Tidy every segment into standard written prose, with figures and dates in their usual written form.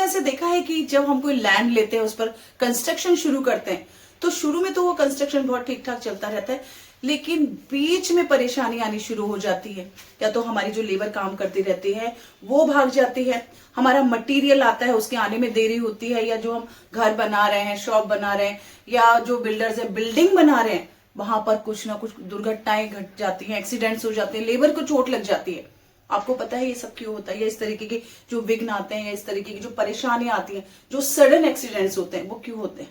ऐसे देखा है कि जब हम कोई लैंड लेते हैं, उस पर कंस्ट्रक्शन शुरू करते हैं, तो शुरू में तो वो कंस्ट्रक्शन बहुत ठीक ठाक चलता रहता है, लेकिन बीच में परेशानी आनी शुरू हो जाती है। या तो हमारी जो लेबर काम करती रहती है वो भाग जाती है, हमारा मटेरियल आता है उसके आने में देरी होती है, या जो हम घर बना रहे हैं, शॉप बना रहे हैं, या जो बिल्डर्स है बिल्डिंग बना रहे हैं, वहां पर कुछ ना कुछ दुर्घटनाएं घट जाती हैं, एक्सीडेंट्स हो जाते हैं, लेबर को चोट लग जाती है। आपको पता है ये सब क्यों होता है? या इस तरीके के जो विघ्न आते हैं, या इस तरीके की जो परेशानियां आती हैं, जो सडन एक्सीडेंट्स होते हैं, वो क्यों होते हैं?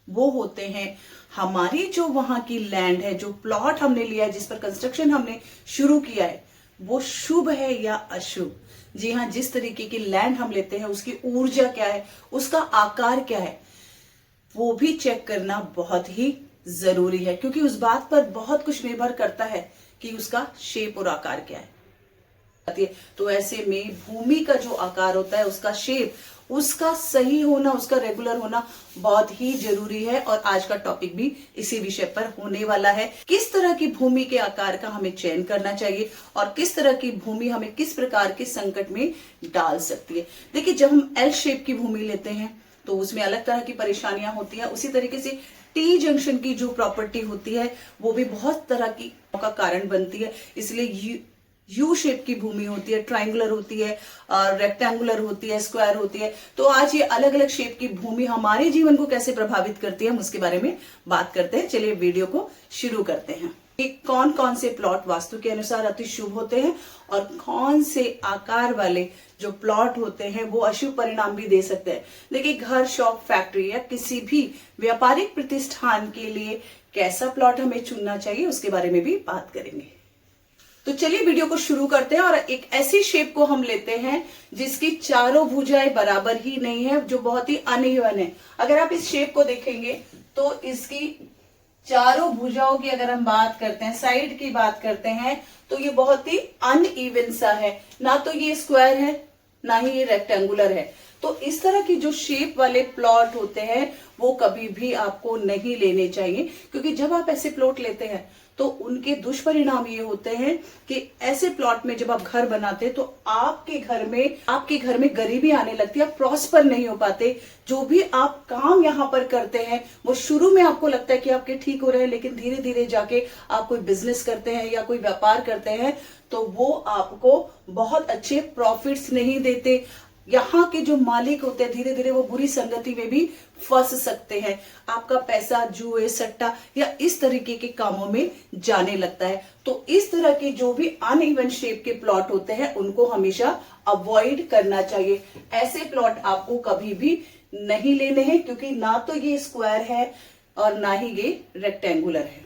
वो होते हैं हमारी जो वहां की लैंड है, जो प्लॉट हमने लिया है, जिस पर कंस्ट्रक्शन हमने शुरू किया है, वो शुभ है या अशुभ। जी हाँ, जिस तरीके की लैंड हम लेते हैं उसकी ऊर्जा क्या है, उसका आकार क्या है, वो भी चेक करना बहुत ही जरूरी है, क्योंकि उस बात पर बहुत कुछ निर्भर करता है कि उसका शेप और आकार क्या है। तो ऐसे में भूमि का जो आकार होता है, उसका शेप, उसका सही होना, उसका रेगुलर होना बहुत ही जरूरी है। और आज का टॉपिक भी इसी विषय पर होने वाला है। किस तरह की भूमि के आकार का हमें चयन करना चाहिए और किस तरह की भूमि हमें किस प्रकार के संकट में डाल सकती है। देखिए, जब हम एल शेप की भूमि लेते हैं तो उसमें अलग तरह की परेशानियां होती है। उसी तरीके से टी जंक्शन की जो प्रॉपर्टी होती है वो भी बहुत तरह की का कारण बनती है। इसलिए यू शेप की भूमि होती है, ट्रायंगुलर होती है, रेक्टेंगुलर होती है, स्क्वायर होती है। तो आज ये अलग अलग शेप की भूमि हमारे जीवन को कैसे प्रभावित करती है, हम उसके बारे में बात करते हैं। चलिए वीडियो को शुरू करते हैं। कौन कौन से प्लॉट वास्तु के अनुसार अति शुभ होते हैं और कौन से आकार वाले जो प्लॉट होते हैं वो अशुभ परिणाम भी दे सकते हैं। देखिए, घर, शॉप, फैक्ट्री या किसी भी व्यापारिक प्रतिष्ठान के लिए कैसा प्लॉट हमें चुनना चाहिए, उसके बारे में भी बात करेंगे। तो चलिए वीडियो को शुरू करते हैं। और एक ऐसी शेप को हम लेते हैं जिसकी चारों भुजाएं बराबर ही नहीं है, जो बहुत ही अनइवन है। अगर आप इस शेप को देखेंगे तो इसकी चारों भुजाओं की अगर हम बात करते हैं, साइड की बात करते हैं, तो ये बहुत ही अनइवन सा है। ना तो ये स्क्वायर है, ना ही ये रेक्टेंगुलर है। तो इस तरह की जो शेप वाले प्लॉट होते हैं वो कभी भी आपको नहीं लेने चाहिए, क्योंकि जब आप ऐसे प्लॉट लेते हैं तो उनके दुष्परिणाम ये होते हैं कि ऐसे प्लॉट में जब आप घर बनाते हैं तो आपके घर में गरीबी आने लगती है, आप प्रॉस्पर नहीं हो पाते। जो भी आप काम यहाँ पर करते हैं वो शुरू में आपको लगता है कि आपके ठीक हो रहे हैं, लेकिन धीरे धीरे जाके आप कोई बिजनेस करते हैं या कोई व्यापार करते हैं तो वो आपको बहुत अच्छे प्रॉफिट्स नहीं देते। यहाँ के जो मालिक होते हैं धीरे धीरे वो बुरी संगति में भी फंस सकते हैं। आपका पैसा जुए, सट्टा या इस तरीके के कामों में जाने लगता है। तो इस तरह के जो भी अनइवन शेप के प्लॉट होते हैं उनको हमेशा अवॉइड करना चाहिए। ऐसे प्लॉट आपको कभी भी नहीं लेने हैं, क्योंकि ना तो ये स्क्वायर है और ना ही ये रेक्टेंगुलर है।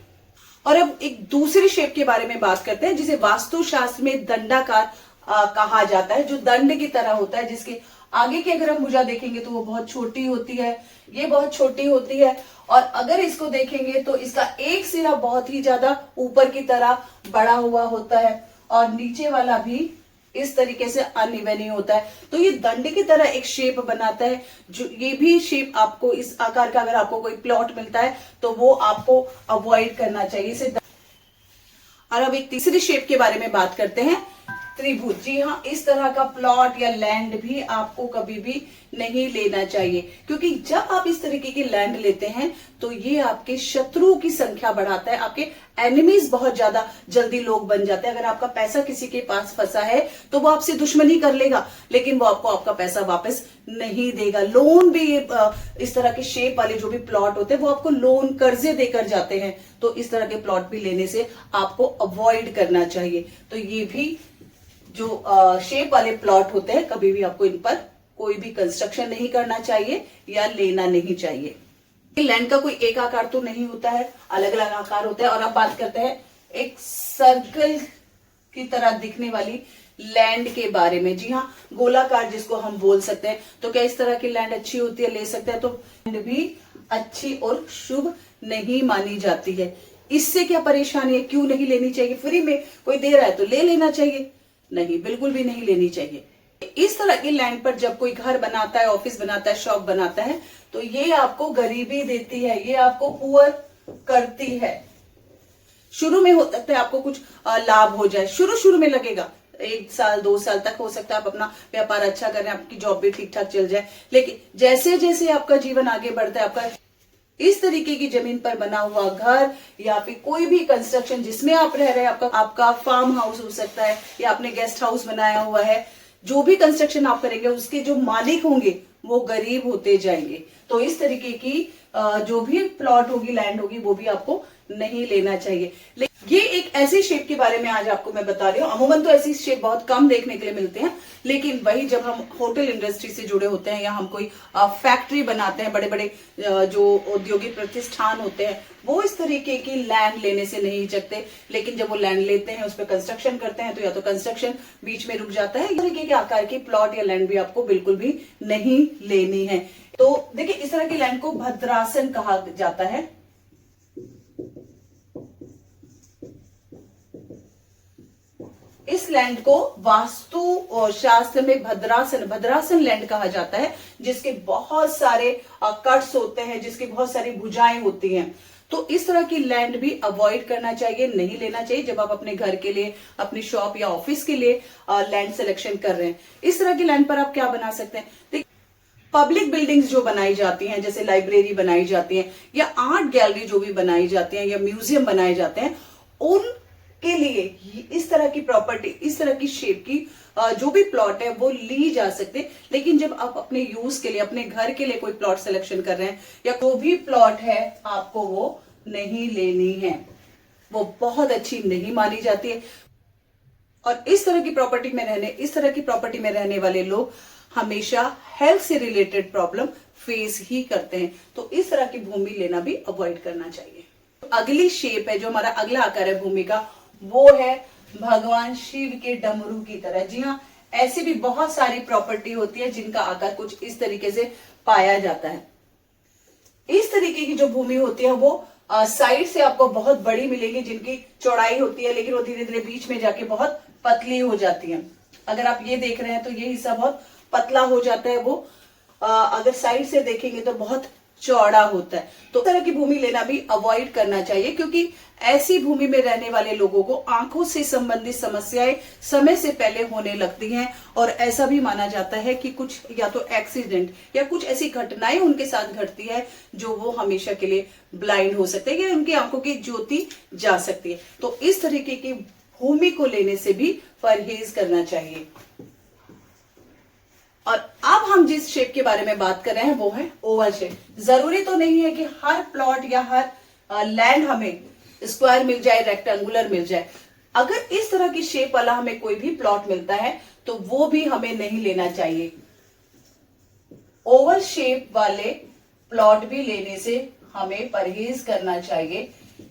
और अब एक दूसरी शेप के बारे में बात करते हैं, जिसे वास्तुशास्त्र में दंडाकार कहा जाता है, जो दंड की तरह होता है, जिसके आगे की अगर हम भुजा देखेंगे तो वो बहुत छोटी होती है, ये बहुत छोटी होती है। और अगर इसको देखेंगे तो इसका एक सिरा बहुत ही ज्यादा ऊपर की तरह बड़ा हुआ होता है और नीचे वाला भी इस तरीके से अनइवन ही होता है। तो ये दंड की तरह एक शेप बनाता है। जो ये भी शेप आपको इस आकार का अगर आपको कोई प्लॉट मिलता है तो वो आपको अवॉइड करना चाहिए इसे। और अब एक तीसरी शेप के बारे में बात करते हैं, त्रिभुज। जी हाँ, इस तरह का प्लॉट या लैंड भी आपको कभी भी नहीं लेना चाहिए, क्योंकि जब आप इस तरीके की लैंड लेते हैं तो ये आपके शत्रुओं की संख्या बढ़ाता है। आपके एनिमीज बहुत ज्यादा जल्दी लोग बन जाते हैं। अगर आपका पैसा किसी के पास फंसा है तो वो आपसे दुश्मनी कर लेगा, लेकिन वो आपको आपका पैसा वापस नहीं देगा। लोन भी इस तरह के शेप वाले जो भी प्लॉट होते हैं वो आपको लोन, कर्जे देकर जाते हैं। तो इस तरह के प्लॉट भी लेने से आपको अवॉइड करना चाहिए। तो ये भी जो शेप वाले प्लॉट होते हैं कभी भी आपको इन पर कोई भी कंस्ट्रक्शन नहीं करना चाहिए या लेना नहीं चाहिए। लैंड का कोई एक आकार तो नहीं होता है, अलग अलग आकार होते हैं। और अब बात करते हैं एक सर्कल की तरह दिखने वाली लैंड के बारे में। जी हाँ, गोलाकार जिसको हम बोल सकते हैं। तो क्या इस तरह की लैंड अच्छी होती है, ले सकते हैं? तो लैंड भी अच्छी और शुभ नहीं मानी जाती है। इससे क्या परेशानी है, क्यों नहीं लेनी चाहिए? फ्री में कोई दे रहा है तो ले लेना चाहिए? नहीं, बिल्कुल भी नहीं लेनी चाहिए। इस तरह की लैंड पर जब कोई घर बनाता है, ऑफिस बनाता है, शॉप बनाता है, तो ये आपको गरीबी देती है, ये आपको पुअर करती है। शुरू में हो सकता है आपको कुछ लाभ हो जाए, शुरू में लगेगा, 1 साल 2 साल तक हो सकता है आप अपना व्यापार अच्छा करें, आपकी जॉब भी ठीक ठाक चल जाए। लेकिन जैसे जैसे आपका जीवन आगे बढ़ता है, आपका इस तरीके की जमीन पर बना हुआ घर या फिर कोई भी कंस्ट्रक्शन जिसमें आप रह रहे हैं, आपका फार्म हाउस हो सकता है या आपने गेस्ट हाउस बनाया हुआ है, जो भी कंस्ट्रक्शन आप करेंगे उसके जो मालिक होंगे वो गरीब होते जाएंगे। तो इस तरीके की जो भी प्लॉट होगी, लैंड होगी, वो भी आपको नहीं लेना चाहिए। ये एक ऐसी शेप के बारे में आज आपको मैं बता रही हूँ। अमूमन तो ऐसी शेप बहुत कम देखने के लिए मिलते हैं, लेकिन वही जब हम होटल इंडस्ट्री से जुड़े होते हैं या हम कोई फैक्ट्री बनाते हैं, बड़े बड़े जो औद्योगिक प्रतिष्ठान होते हैं, वो इस तरीके की लैंड लेने से नहीं हिचकते। लेकिन जब वो लैंड लेते हैं, उस पर कंस्ट्रक्शन करते हैं, तो या तो कंस्ट्रक्शन बीच में रुक जाता है, इस तरीके के आकार की प्लॉट या लैंड भी आपको बिल्कुल भी नहीं लेनी है। तो देखिए, इस तरह की लैंड को भद्रासन कहा जाता है। इस लैंड को वास्तु और शास्त्र में भद्रासन लैंड कहा जाता है, जिसके बहुत सारे कट्स होते हैं, जिसकी बहुत सारी भुजाएं होती हैं। तो इस तरह की लैंड भी अवॉइड करना चाहिए, नहीं लेना चाहिए जब आप अपने घर के लिए, अपनी शॉप या ऑफिस के लिए लैंड सिलेक्शन कर रहे हैं। इस तरह की लैंड पर आप क्या बना सकते हैं? देखिए, पब्लिक बिल्डिंग्स जो बनाई जाती हैं, जैसे लाइब्रेरी बनाई जाती है या आर्ट गैलरी जो भी बनाई जाती है या म्यूजियम बनाए जाते हैं, उनके लिए इस तरह की प्रॉपर्टी, इस तरह की शेप की जो भी प्लॉट है वो ली जा सकते। लेकिन जब आप अपने यूज के लिए, अपने घर के लिए कोई प्लॉट सिलेक्शन कर रहे हैं या कोई भी प्लॉट है, आपको वो नहीं लेनी है, वो बहुत अच्छी नहीं मानी जाती है। और इस तरह की प्रॉपर्टी में रहने वाले लोग हमेशा हेल्थ से रिलेटेड प्रॉब्लम फेस ही करते हैं। तो इस तरह की भूमि लेना भी अवॉइड करना चाहिए। अगली शेप है, जो हमारा अगला आकार है भूमि का, वो है भगवान शिव के डमरू की तरह। जी हाँ, ऐसी भी बहुत सारी प्रॉपर्टी होती है जिनका आकार कुछ इस तरीके से पाया जाता है। इस तरीके की जो भूमि होती है वो साइड से आपको बहुत बड़ी मिलेगी, जिनकी चौड़ाई होती है, लेकिन वो धीरे धीरे बीच में जाके बहुत पतली हो जाती है। अगर आप ये देख रहे हैं तो ये हिस्सा बहुत पतला हो जाता है, वो अगर साइड से देखेंगे तो बहुत चौड़ा होता है। तो इस तरह की भूमि लेना भी अवॉइड करना चाहिए, क्योंकि ऐसी भूमि में रहने वाले लोगों को आंखों से संबंधित समस्याएं समय से पहले होने लगती हैं। और ऐसा भी माना जाता है कि कुछ या तो एक्सीडेंट या कुछ ऐसी घटनाएं उनके साथ घटती है जो वो हमेशा के लिए ब्लाइंड हो सकते हैं या उनकी आंखों की ज्योति जा सकती है। तो इस तरीके की भूमि को लेने से भी परहेज करना चाहिए। और अब हम जिस शेप के बारे में बात कर रहे हैं वो है ओवल शेप। जरूरी तो नहीं है कि हर प्लॉट या हर लैंड हमें स्क्वायर मिल जाए, रेक्टेंगुलर मिल जाए। अगर इस तरह की शेप वाला हमें कोई भी प्लॉट मिलता है तो वो भी हमें नहीं लेना चाहिए। ओवल शेप वाले प्लॉट भी लेने से हमें परहेज करना चाहिए,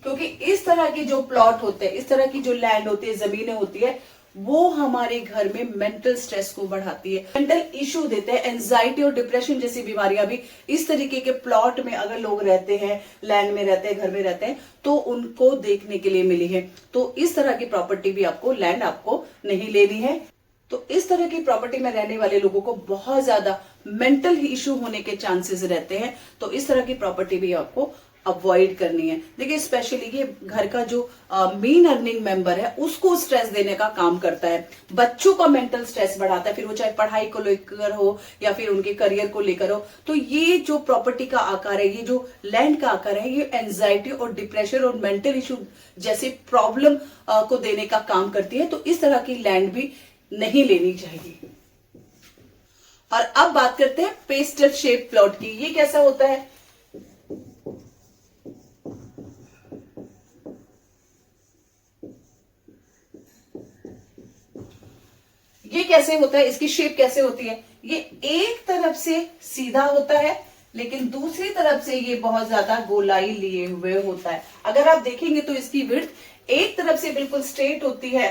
क्योंकि इस तरह के जो प्लॉट होते हैं, इस तरह की जो लैंड होती है, जमीनें होती है, वो हमारे घर में मेंटल स्ट्रेस को बढ़ाती है, मेंटल इश्यू देते हैं। एंजाइटी और डिप्रेशन जैसी बीमारियां भी इस तरीके के प्लॉट में अगर लोग रहते हैं, लैंड में रहते हैं, घर में रहते हैं, तो उनको देखने के लिए मिली है। तो इस तरह की प्रॉपर्टी भी आपको, लैंड आपको नहीं लेनी है। तो इस तरह की प्रॉपर्टी में रहने वाले लोगों को बहुत ज्यादा मेंटल इश्यू होने के चांसेस रहते हैं। तो इस तरह की प्रॉपर्टी भी आपको अवॉइड करनी है। देखिए, स्पेशली ये घर का जो मेन अर्निंग मेंबर है उसको स्ट्रेस देने का काम करता है, बच्चों का मेंटल स्ट्रेस बढ़ाता है, फिर वो चाहे पढ़ाई को लेकर हो या फिर उनके करियर को लेकर हो। तो ये जो प्रॉपर्टी का आकार है, ये जो लैंड का आकार है, ये एंजाइटी और डिप्रेशन और मेंटल इश्यू जैसे प्रॉब्लम को देने का काम करती है। तो इस तरह की लैंड भी नहीं लेनी चाहिए। और अब बात करते हैं पेस्टल शेप प्लॉट की। ये कैसा होता है? ये कैसे होता है, इसकी शेप कैसे होती है? ये एक तरफ से सीधा होता है, लेकिन दूसरी तरफ से ये बहुत ज्यादा गोलाई लिए हुए होता है। अगर आप देखेंगे तो इसकी विड्थ एक तरफ से बिल्कुल स्ट्रेट होती है,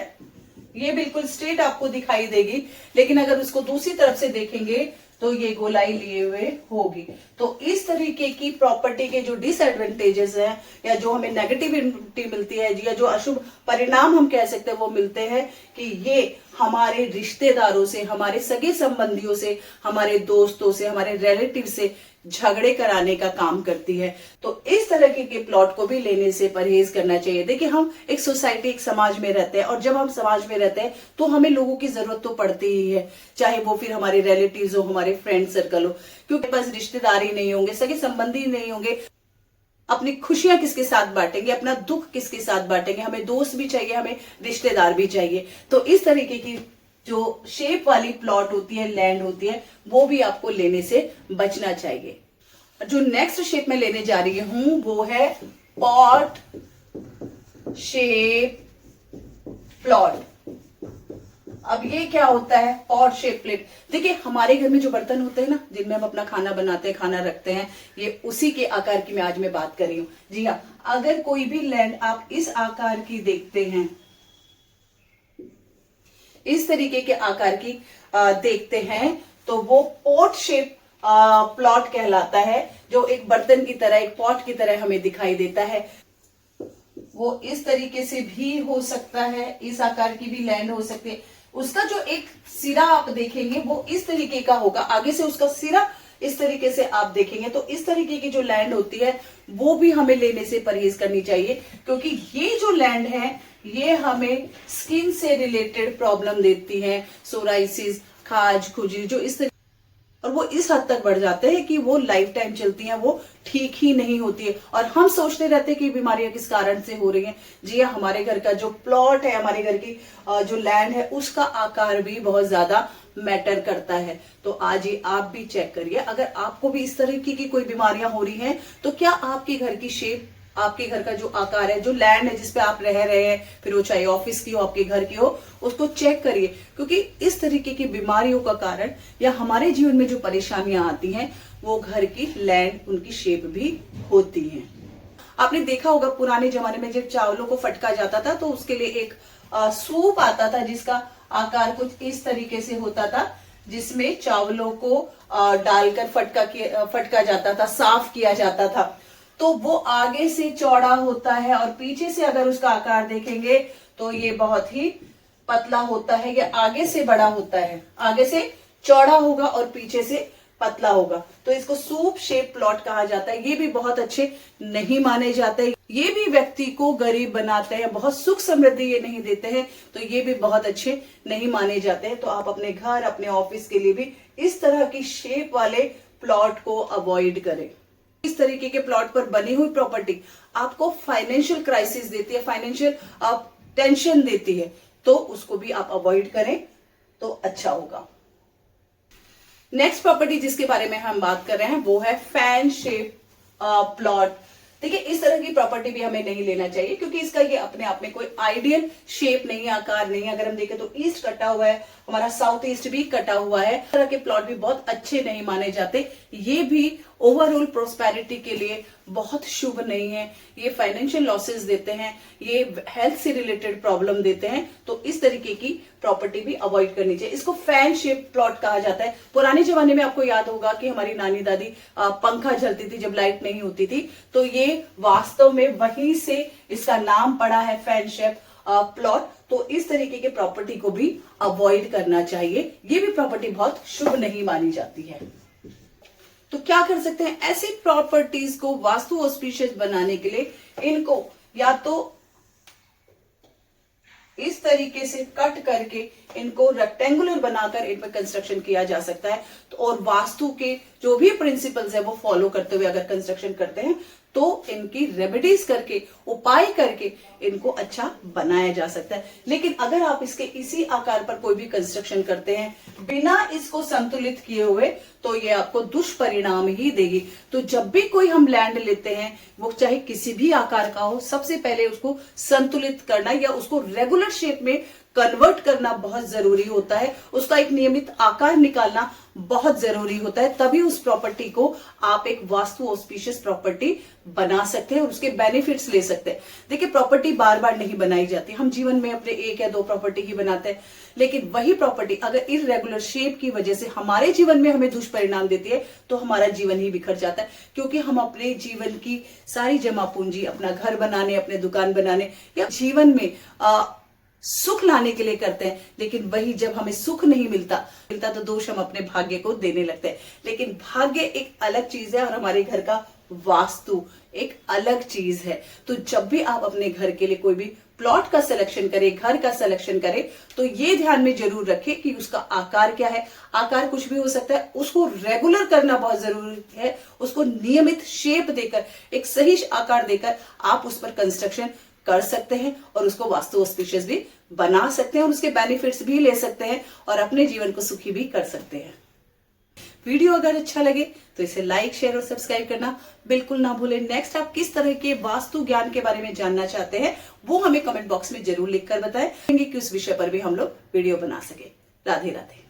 ये बिल्कुल स्ट्रेट आपको दिखाई देगी, लेकिन अगर उसको दूसरी तरफ से देखेंगे तो ये गोलाई लिए हुए होगी। तो इस तरीके की प्रॉपर्टी के जो डिसएडवांटेजेस हैं या जो हमें नेगेटिविटी मिलती है या जो अशुभ परिणाम हम कह सकते हैं वो मिलते हैं कि ये हमारे रिश्तेदारों से, हमारे सगे संबंधियों से, हमारे दोस्तों से, हमारे रिलेटिव से झगड़े कराने का काम करती है। तो इस तरह के प्लॉट को भी लेने से परहेज करना चाहिए। देखिए, हम एक सोसाइटी, एक समाज में रहते हैं, और जब हम समाज में रहते हैं तो हमें लोगों की जरूरत तो पड़ती ही है, चाहे वो फिर हमारे रिलेटिव्स हो, हमारे फ्रेंड सर्कल हो, क्योंकि बस रिश्तेदार ही नहीं होंगे, सगे संबंधी नहीं होंगे। अपनी खुशियां किसके साथ बांटेंगे, अपना दुख किसके साथ बांटेंगे, हमें दोस्त भी चाहिए, हमें रिश्तेदार भी चाहिए। तो इस तरीके की जो शेप वाली प्लॉट होती है, लैंड होती है, वो भी आपको लेने से बचना चाहिए। जो नेक्स्ट शेप में लेने जा रही हूं वो है पॉट शेप प्लॉट। अब ये क्या होता है पॉट शेप प्लेट? देखिए, हमारे घर में जो बर्तन होते हैं ना, जिनमें हम अपना खाना बनाते हैं, खाना रखते हैं, ये उसी के आकार की मैं आज मैं बात कर रही हूँ। जी हाँ, अगर कोई भी लैंड आप इस आकार की देखते हैं, इस तरीके के आकार की देखते हैं, तो वो पॉट शेप प्लॉट कहलाता है, जो एक बर्तन की तरह, एक पॉट की तरह हमें दिखाई देता है। वो इस तरीके से भी हो सकता है, इस आकार की भी लैंड हो सकती है। उसका जो एक सिरा आप देखेंगे वो इस तरीके का होगा, आगे से उसका सिरा इस तरीके से आप देखेंगे। तो इस तरीके की जो लैंड होती है वो भी हमें लेने से परहेज करनी चाहिए, क्योंकि ये जो लैंड है ये हमें स्किन से रिलेटेड प्रॉब्लम देती है, सोराइसिस, खाज, खुजली, जो इस तरीके, और वो इस हद तक बढ़ जाते हैं कि वो लाइफ टाइम चलती हैं, वो ठीक ही नहीं होती है। और हम सोचते रहते हैं कि बीमारियां किस कारण से हो रही हैं। जी हाँ, हमारे घर का जो प्लॉट है, हमारे घर की जो लैंड है, उसका आकार भी बहुत ज्यादा मैटर करता है। तो आज ही आप भी चेक करिए, अगर आपको भी इस तरीके की कोई बीमारियां हो रही हैं, तो क्या आपके घर की शेप, आपके घर का जो आकार है, जो लैंड है जिसपे आप रह रहे हैं, फिर वो चाहे ऑफिस की हो, आपके घर की हो, उसको चेक करिए। क्योंकि इस तरीके की बीमारियों का कारण या हमारे जीवन में जो परेशानियां आती हैं, वो घर की लैंड, उनकी शेप भी होती हैं। आपने देखा होगा पुराने जमाने में जब चावलों को फटका जाता था, तो उसके लिए एक सूप आता था जिसका आकार कुछ इस तरीके से होता था, जिसमें चावलों को डालकर फटका जाता था, साफ किया जाता था। तो वो आगे से चौड़ा होता है और पीछे से अगर उसका आकार देखेंगे तो ये बहुत ही पतला होता है। ये आगे से बड़ा होता है, आगे से चौड़ा होगा और पीछे से पतला होगा। तो इसको सूप शेप प्लॉट कहा जाता है। ये भी बहुत अच्छे नहीं माने जाते, ये भी व्यक्ति को गरीब बनाते हैं, बहुत सुख समृद्धि ये नहीं देते हैं, तो ये भी बहुत अच्छे नहीं माने जाते हैं। तो आप अपने घर, अपने ऑफिस के लिए भी इस तरह की शेप वाले प्लॉट को अवॉइड करें। इस तरीके के प्लॉट पर बनी हुई प्रॉपर्टी आपको फाइनेंशियल क्राइसिस देती है, फाइनेंशियल टेंशन देती है, तो उसको भी आप अवॉइड करें तो अच्छा होगा। नेक्स्ट प्रॉपर्टी जिसके बारे में हम बात कर रहे हैं वो है फैन शेप प्लॉट। देखिए, इस तरह की प्रॉपर्टी भी हमें नहीं लेना चाहिए, क्योंकि इसका ये अपने आप में कोई आइडियल शेप नहीं है, आकार नहीं है। अगर हम देखें तो ईस्ट कटा हुआ है, हमारा साउथ ईस्ट भी कटा हुआ है। इस तरह के प्लॉट भी बहुत अच्छे नहीं माने जाते। ये भी ओवरऑल प्रोस्पेरिटी के लिए बहुत शुभ नहीं है। ये फाइनेंशियल लॉसेस देते हैं, ये हेल्थ से रिलेटेड प्रॉब्लम देते हैं। तो इस तरीके की प्रॉपर्टी भी अवॉइड करनी चाहिए। इसको फैन शेप प्लॉट कहा जाता है। पुराने जमाने में आपको याद होगा कि हमारी नानी दादी पंखा जलती थी जब लाइट नहीं होती थी, तो ये वास्तव में वहीं से इसका नाम पड़ा है फैन शेप प्लॉट। तो इस तरीके के प्रॉपर्टी को भी अवॉइड करना चाहिए। ये भी प्रॉपर्टी बहुत शुभ नहीं मानी जाती है। तो क्या कर सकते हैं, ऐसी प्रॉपर्टीज को वास्तु ऑस्पिशियस बनाने के लिए इनको या तो इस तरीके से कट करके इनको रेक्टेंगुलर बनाकर इन पर कंस्ट्रक्शन किया जा सकता है। तो और वास्तु के जो भी प्रिंसिपल्स है वो फॉलो करते हुए अगर कंस्ट्रक्शन करते हैं तो इनकी रेमेडीज करके, उपाय करके इनको अच्छा बनाया जा सकता है। लेकिन अगर आप इसके इसी आकार पर कोई भी कंस्ट्रक्शन करते हैं बिना इसको संतुलित किए हुए, तो ये आपको दुष्परिणाम ही देगी। तो जब भी कोई हम लैंड लेते हैं, वो चाहे किसी भी आकार का हो, सबसे पहले उसको संतुलित करना या उसको रेगुलर शेप में कन्वर्ट करना बहुत जरूरी होता है। उसका एक नियमित आकार निकालना बहुत जरूरी होता है, तभी उस प्रॉपर्टी को आप एक वास्तु ऑस्पिशियस प्रॉपर्टी बना सकते हैं और उसके बेनिफिट्स ले सकते हैं। देखिए, प्रॉपर्टी बार बार नहीं बनाई जाती। हम जीवन में अपने 1 या 2 प्रॉपर्टी ही बनाते हैं, लेकिन वही प्रॉपर्टी अगर इररेगुलर शेप की वजह से हमारे जीवन में हमें दुष्परिणाम देती है, तो हमारा जीवन ही बिखर जाता है। क्योंकि हम अपने जीवन की सारी जमा पूंजी अपना घर बनाने, अपने दुकान बनाने या जीवन में सुख लाने के लिए करते हैं, लेकिन वही जब हमें सुख नहीं मिलता तो दोष हम अपने भाग्य को देने लगते हैं। लेकिन भाग्य एक अलग चीज है और हमारे घर का वास्तु एक अलग चीज है। तो जब भी आप अपने घर के लिए कोई भी प्लॉट का सिलेक्शन करें, घर का सिलेक्शन करें, तो ये ध्यान में जरूर रखें कि उसका आकार क्या है। आकार कुछ भी हो सकता है, उसको रेगुलर करना बहुत जरूरी है। उसको नियमित शेप देकर, एक सही आकार देकर आप उस पर कंस्ट्रक्शन कर सकते हैं और उसको वास्तु ऑस्पिशियस भी बना सकते हैं और उसके बेनिफिट्स भी ले सकते हैं और अपने जीवन को सुखी भी कर सकते हैं। वीडियो अगर अच्छा लगे तो इसे लाइक, शेयर और सब्सक्राइब करना बिल्कुल ना भूलें। नेक्स्ट आप किस तरह के वास्तु ज्ञान के बारे में जानना चाहते हैं वो हमें कमेंट बॉक्स में जरूर लिखकर बताएं कि उस विषय पर भी हम लोग वीडियो बना सके। राधे राधे।